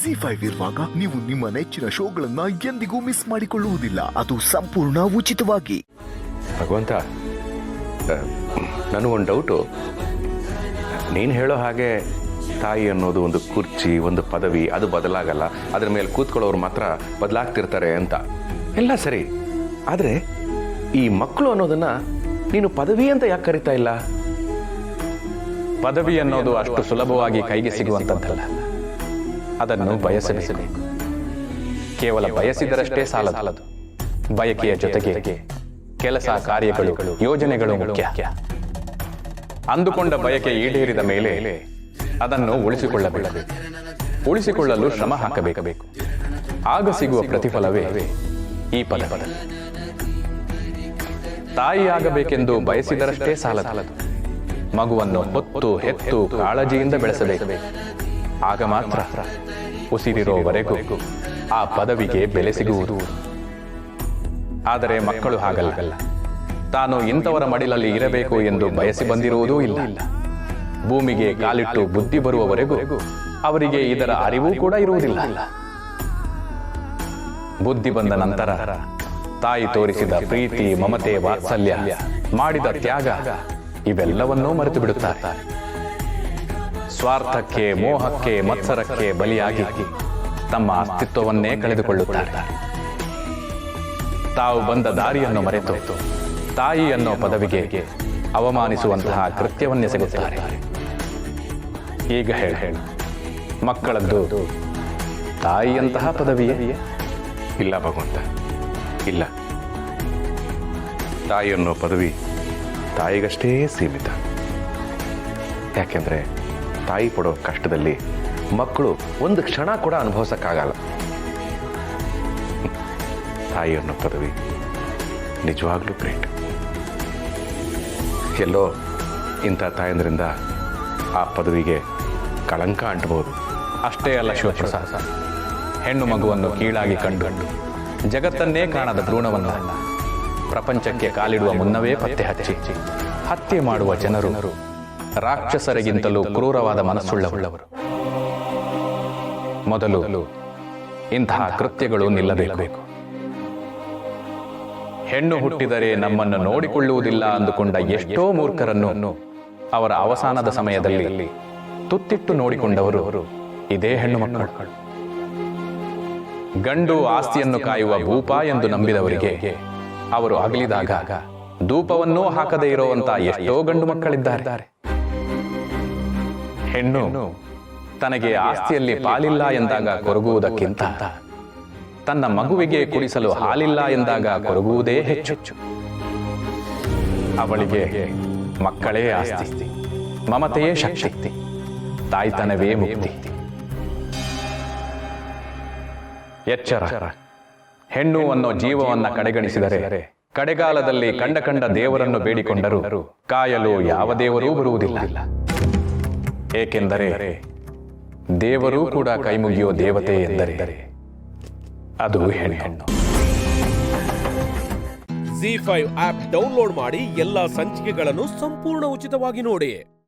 Z5 ಇರುವಾಗ ನೀವು ನಿಮ್ಮ ನೆಚ್ಚಿನ ಶೋಗಳನ್ನ ಎಂದಿಗೂ ಮಿಸ್ ಮಾಡಿಕೊಳ್ಳುವುದಿಲ್ಲ. ಅದು ಸಂಪೂರ್ಣ ಉಚಿತವಾಗಿ. ಭಗವಂತ, ನನಗೊಂದು ಡೌಟು. ನೀನು ಹೇಳೋ ಹಾಗೆ ತಾಯಿ ಅನ್ನೋದು ಒಂದು ಕುರ್ಚಿ, ಒಂದು ಪದವಿ, ಅದು ಬದಲಾಗಲ್ಲ, ಅದ್ರ ಮೇಲೆ ಕೂತ್ಕೊಳ್ಳೋರು ಮಾತ್ರ ಬದಲಾಗ್ತಿರ್ತಾರೆ ಅಂತ ಎಲ್ಲ ಸರಿ. ಆದರೆ ಈ ಮಕ್ಕಳು ಅನ್ನೋದನ್ನ ನೀನು ಪದವಿ ಅಂತ ಯಾಕೆ ಕರಿತಾ ಇಲ್ಲ? ಪದವಿ ಅನ್ನೋದು ಅಷ್ಟು ಸುಲಭವಾಗಿ ಕೈಗೆ ಸಿಗುವಂಥದ್ದಲ್ಲ. ಅದನ್ನು ಬಯಸಬೇಕು. ಕೇವಲ ಬಯಸಿದರಷ್ಟೇ ಸಾಲದು. ಬಯಕೆಯ ಜೊತೆಗೆ ಕೆಲಸ, ಕಾರ್ಯಗಳು, ಯೋಜನೆಗಳು ಮುಖ್ಯ. ಅಂದುಕೊಂಡ ಬಯಕೆ ಈಡೇರಿದ ಮೇಲೆ ಅದನ್ನು ಉಳಿಸಿಕೊಳ್ಳಬೇಕು. ಉಳಿಸಿಕೊಳ್ಳಲು ಶ್ರಮ ಹಾಕಬೇಕು. ಆಗ ಸಿಗುವ ಪ್ರತಿಫಲವೇ ಈ ಪದ. ತಾಯಿಯಾಗಬೇಕೆಂದು ಬಯಸಿದರಷ್ಟೇ ಸಾಲದು. ಮಗುವನ್ನು ಹೊತ್ತು ಹೆತ್ತು ಕಾಳಜಿಯಿಂದ ಬೆಳೆಸಬೇಕು. ಆಗ ಮಾತ್ರ ಉಸಿರಿರೋವರೆಗೂ ಆ ಪದವಿಗೆ ಬೆಲೆ ಸಿಗುವುದು. ಆದರೆ ಮಕ್ಕಳು ಹಾಗಲ್ಲ. ತಾನು ಇಂಥವರ ಮಡಿಲಲ್ಲಿ ಇರಬೇಕು ಎಂದು ಬಯಸಿ ಬಂದಿರುವುದೂ ಇಲ್ಲ. ಭೂಮಿಗೆ ಕಾಲಿಟ್ಟು ಬುದ್ಧಿ ಬರುವವರೆಗೂ ಅವರಿಗೆ ಇದರ ಅರಿವು ಕೂಡ ಇರುವುದಿಲ್ಲ. ಬುದ್ಧಿ ಬಂದ ನಂತರ ತಾಯಿ ತೋರಿಸಿದ ಪ್ರೀತಿ, ಮಮತೆ, ವಾತ್ಸಲ್ಯ, ಮಾಡಿದ ತ್ಯಾಗ ಇವೆಲ್ಲವನ್ನೂ ಮರೆತು ಬಿಡುತ್ತಾರೆ. ಸ್ವಾರ್ಥಕ್ಕೆ, ಮೋಹಕ್ಕೆ, ಮತ್ಸರಕ್ಕೆ ಬಲಿಯಾಗಿ ತಮ್ಮ ಅಸ್ತಿತ್ವವನ್ನೇ ಕಳೆದುಕೊಳ್ಳುತ್ತಾರೆ. ತಾವು ಬಂದ ದಾರಿಯನ್ನು ಮರೆತು ತಾಯಿ ಅನ್ನೋ ಪದವಿಗೆ ಅವಮಾನಿಸುವಂತಹ ಕೃತ್ಯವನ್ನೆಸಗುತ್ತಾರೆ. ಈಗ ಹೇಳು, ಮಕ್ಕಳದ್ದು ತಾಯಿಯಂತಹ ಪದವಿಯೇ? ಇಲ್ಲ ಭಗವಂತ, ಇಲ್ಲ. ತಾಯಿ ಅನ್ನೋ ಪದವಿ ತಾಯಿಗಷ್ಟೇ ಸೀಮಿತ. ಯಾಕೆಂದ್ರೆ ತಾಯಿ ಪಡೋ ಕಷ್ಟದಲ್ಲಿ ಮಕ್ಕಳು ಒಂದು ಕ್ಷಣ ಕೂಡ ಅನುಭವಿಸಕ್ಕಾಗಲ್ಲ. ತಾಯಿ ಅನ್ನೋ ಪದವಿ ನಿಜವಾಗ್ಲೂ ಗ್ರೇಟ್. ಎಲ್ಲೋ ಇಂಥ ತಾಯಂದ್ರಿಂದ ಆ ಪದವಿಗೆ ಕಳಂಕ ಅಂಟಬಹುದು. ಅಷ್ಟೇ ಅಲ್ಲ ಶಿವಪ್ರಸಾದ್, ಹೆಣ್ಣು ಮಗುವನ್ನು ಕೀಳಾಗಿ ಕಂಡು ಜಗತ್ತನ್ನೇ ಕಾಣದ ಭ್ರೂಣವನ್ನ ಪ್ರಪಂಚಕ್ಕೆ ಕಾಲಿಡುವ ಮುನ್ನವೇ ಪತ್ತೆ ಹಚ್ಚಿ ಹತ್ಯೆ ಮಾಡುವ ಜನರು ರಾಕ್ಷಸರಿಗಿಂತಲೂ ಕ್ರೂರವಾದ ಮನಸ್ಸುಳ್ಳವರು. ಮೊದಲು ಇಂತಹ ಕೃತ್ಯಗಳು ನಿಲ್ಲಬೇಕು. ಹೆಣ್ಣು ಹುಟ್ಟಿದರೆ ನಮ್ಮನ್ನು ನೋಡಿಕೊಳ್ಳುವುದಿಲ್ಲ ಅಂದುಕೊಂಡ ಎಷ್ಟೋ ಮೂರ್ಖರನ್ನು ಅವರ ಅವಸಾನದ ಸಮಯದಲ್ಲಿ ತುತ್ತಿಟ್ಟು ನೋಡಿಕೊಂಡವರು ಇದೇ ಹೆಣ್ಣು ಮಕ್ಕಳು. ಗಂಡು ಆಸ್ತಿಯನ್ನು ಕಾಯುವ ಭೂಪ ಎಂದು ನಂಬಿದವರಿಗೆ ಅವರು ಅಗಲಿದಾಗ ಧೂಪವನ್ನೂ ಹಾಕದೇ ಇರುವಂತ ಎಷ್ಟೋ ಗಂಡು ಮಕ್ಕಳಿದ್ದಾರೆ. ಹೆಣ್ಣು ತನಗೆ ಆಸ್ತಿಯಲ್ಲಿ ಪಾಲಿಲ್ಲ ಎಂದಾಗ ಕೊರಗುವುದಕ್ಕಿಂತ ತನ್ನ ಮಗುವಿಗೆ ಕುಡಿಸಲು ಹಾಲಿಲ್ಲ ಎಂದಾಗ ಕೊರಗುವುದೇ ಹೆಚ್ಚು. ಅವಳಿಗೆ ಮಕ್ಕಳೇ ಆಸ್ತಿ, ಮಮತೆಯೇ ಶಕ್ತಿ, ತಾಯ್ತನವೇ ಮುಕ್ತಿ. ಎಚ್ಚರ, ಹೆಣ್ಣು ಅನ್ನೋ ಜೀವವನ್ನ ಕಡೆಗಣಿಸಿದರೆ ಕಡೆಗಾಲದಲ್ಲಿ ಕಂಡ ದೇವರನ್ನು ಬೇಡಿಕೊಂಡರೂ ಕಾಯಲು ಯಾವ ದೇವರೂ ಬರುವುದಿಲ್ಲ. ಏಕೆಂದರೆ ದೇವರೂ ಕೂಡ ಕೈಮುಗಿಯೋ ದೇವತೆ ಎಂದರೆ ಅದು ಹೆಣ್ಣು. Z5 ಆಪ್ ಡೌನ್ಲೋಡ್ ಮಾಡಿ ಎಲ್ಲಾ ಸಂಚಿಕೆಗಳನ್ನು ಸಂಪೂರ್ಣ ಉಚಿತವಾಗಿ ನೋಡಿ.